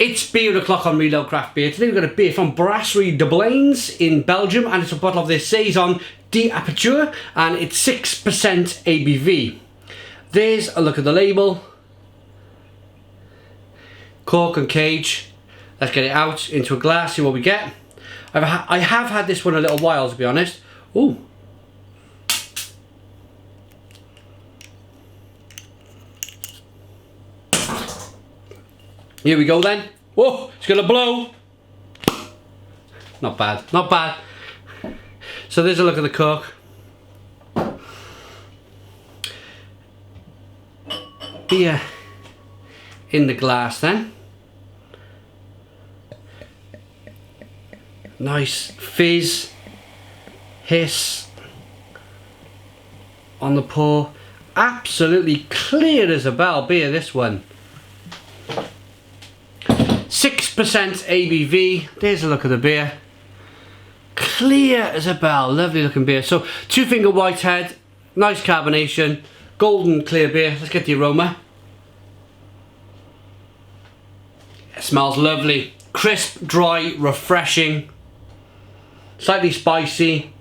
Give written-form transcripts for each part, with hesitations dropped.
It's beer o'clock on Real Craft Beer. Today we've got a beer from Brasserie de Blaugies in Belgium, and it's a bottle of their Saison d'Aperture, and it's 6% ABV. There's a look at the label. Cork and cage. Let's get it out into a glass, see what we get. I have had this one a little while, to be honest. Ooh. Here we go then. Whoa, it's gonna blow. Not bad, not bad. So there's a look at the cork. Beer in the glass then. Nice fizz, hiss on the pour. Absolutely clear as a bell beer, this one. 6% ABV. There's a look at the beer. Clear as a bell. Lovely looking beer. So, 2-finger whitehead. Nice carbonation. Golden clear beer. Let's get the aroma. It smells lovely. Crisp, dry, refreshing. Slightly spicy.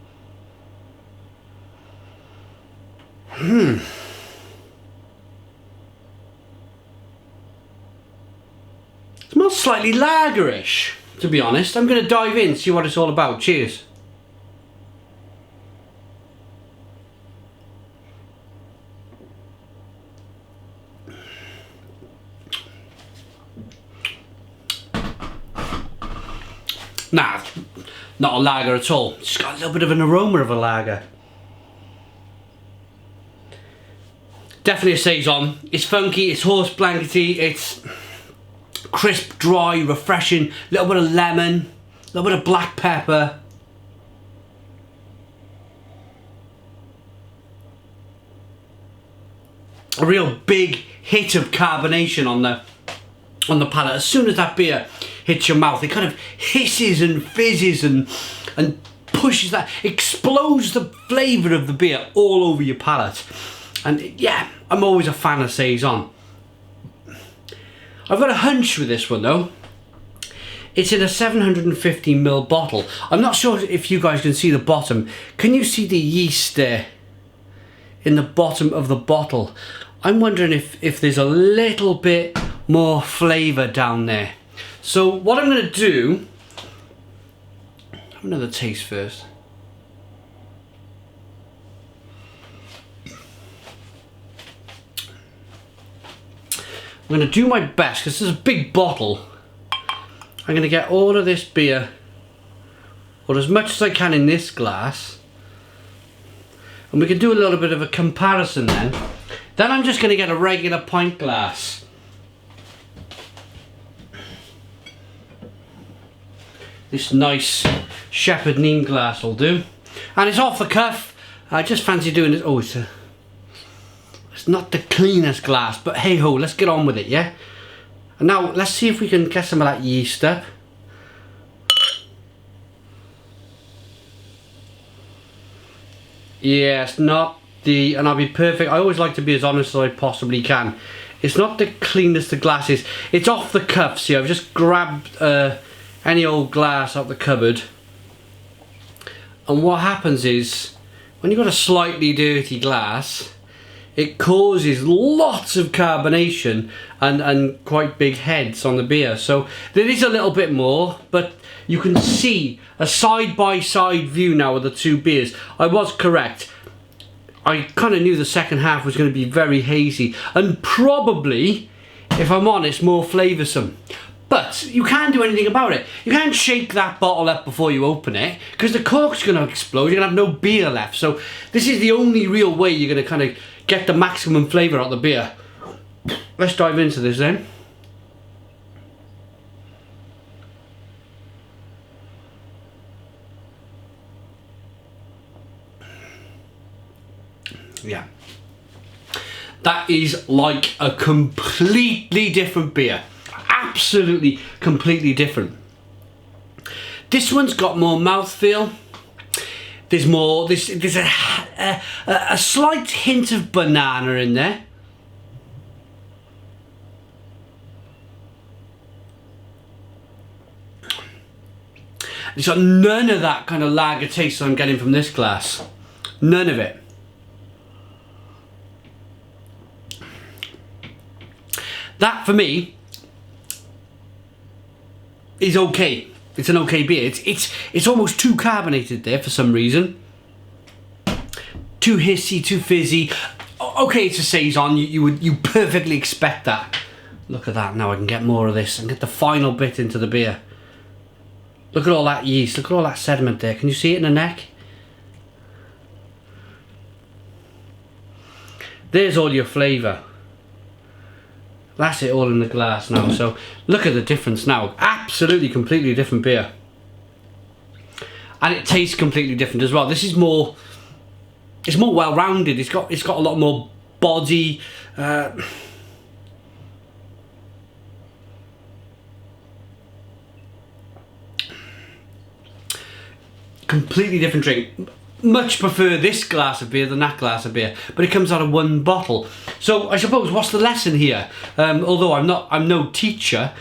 Smells slightly lagerish, to be honest. I'm going to dive in, see what it's all about. Cheers. Nah, not a lager at all. It's got a little bit of an aroma of a lager. Definitely a Saison. It's funky, it's horse blankety, it's crisp, dry, refreshing, a little bit of lemon, a little bit of black pepper. A real big hit of carbonation on the palate. As soon as that beer hits your mouth, it kind of hisses and fizzes and pushes that, explodes the flavour of the beer all over your palate. And yeah, I'm always a fan of Saison. I've got a hunch with this one though. It's in a 750ml bottle. I'm not sure if you guys can see the bottom. Can you see the yeast there in the bottom of the bottle? I'm wondering if there's a little bit more flavour down there. So what I'm going to do, have another taste first. I'm going to do my best, because this is a big bottle. I'm going to get all of this beer, or as much as I can in this glass. And we can do a little bit of a comparison then. Then I'm just going to get a regular pint glass. This nice Shepherd Neame glass will do. And it's off the cuff. I just fancy doing this. Oh, it's not the cleanest glass, but hey ho, let's get on with it, yeah? And now let's see if we can get some of that yeast up. Yeah, it's not the, and I'll be perfect, I always like to be as honest as I possibly can. It's not the cleanest of glasses. It's off the cuff, see, I've just grabbed any old glass out the cupboard. And what happens is, when you've got a slightly dirty glass, it causes lots of carbonation and quite big heads on the beer. So there is a little bit more, but you can see a side-by-side view now of the two beers. I was correct. I kind of knew the second half was going to be very hazy and probably, if I'm honest, more flavoursome. But you can't do anything about it. You can't shake that bottle up before you open it, because the cork's going to explode. You're going to have no beer left. So this is the only real way you're going to kind of get the maximum flavour out of the beer. Let's dive into this then. Yeah. That is like a completely different beer. Absolutely, completely different. This one's got more mouthfeel. There's more, there's a slight hint of banana in there. It's got none of that kind of lager taste that I'm getting from this glass. None of it. That for me is okay. It's an okay beer. It's almost too carbonated there for some reason. Too hissy, too fizzy. Okay, it's a Saison. You perfectly expect that. Look at that. Now I can get more of this and get the final bit into the beer. Look at all that yeast. Look at all that sediment there. Can you see it in the neck? There's all your flavour. That's it all in the glass now. So look at the difference now. Absolutely, completely different beer. And it tastes completely different as well. This is more, it's more well-rounded. It's got a lot more body. Completely different drink. Much prefer this glass of beer than that glass of beer, but it comes out of one bottle. So I suppose what's the lesson here? Although I'm no teacher,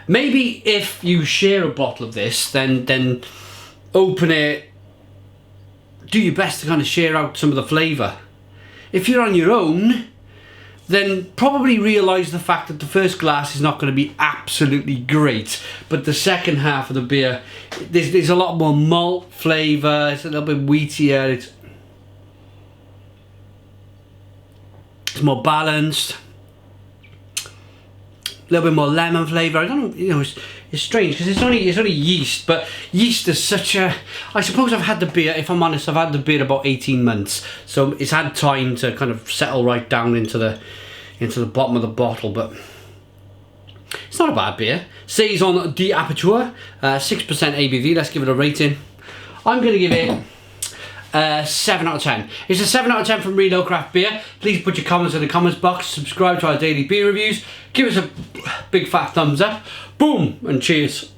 maybe if you share a bottle of this, then open it, do your best to kind of share out some of the flavour. If you're on your own, then probably realise the fact that the first glass is not going to be absolutely great, but the second half of the beer, there's a lot more malt flavour, it's a little bit wheatier, it's more balanced, a little bit more lemon flavour. I don't know, you know, it's strange because it's only yeast, but yeast is such a, I suppose I've had the beer, if I'm honest, I've had the beer about 18 months, so it's had time to kind of settle right down into the bottom of the bottle, but it's not a bad beer. Saison d'Aperture, 6% ABV. Let's give it a rating. I'm going to give it 7 out of 10. It's a 7 out of 10 from Real Craft Beer. Please put your comments in the comments box. Subscribe to our daily beer reviews. Give us a big fat thumbs up. Boom, and cheers.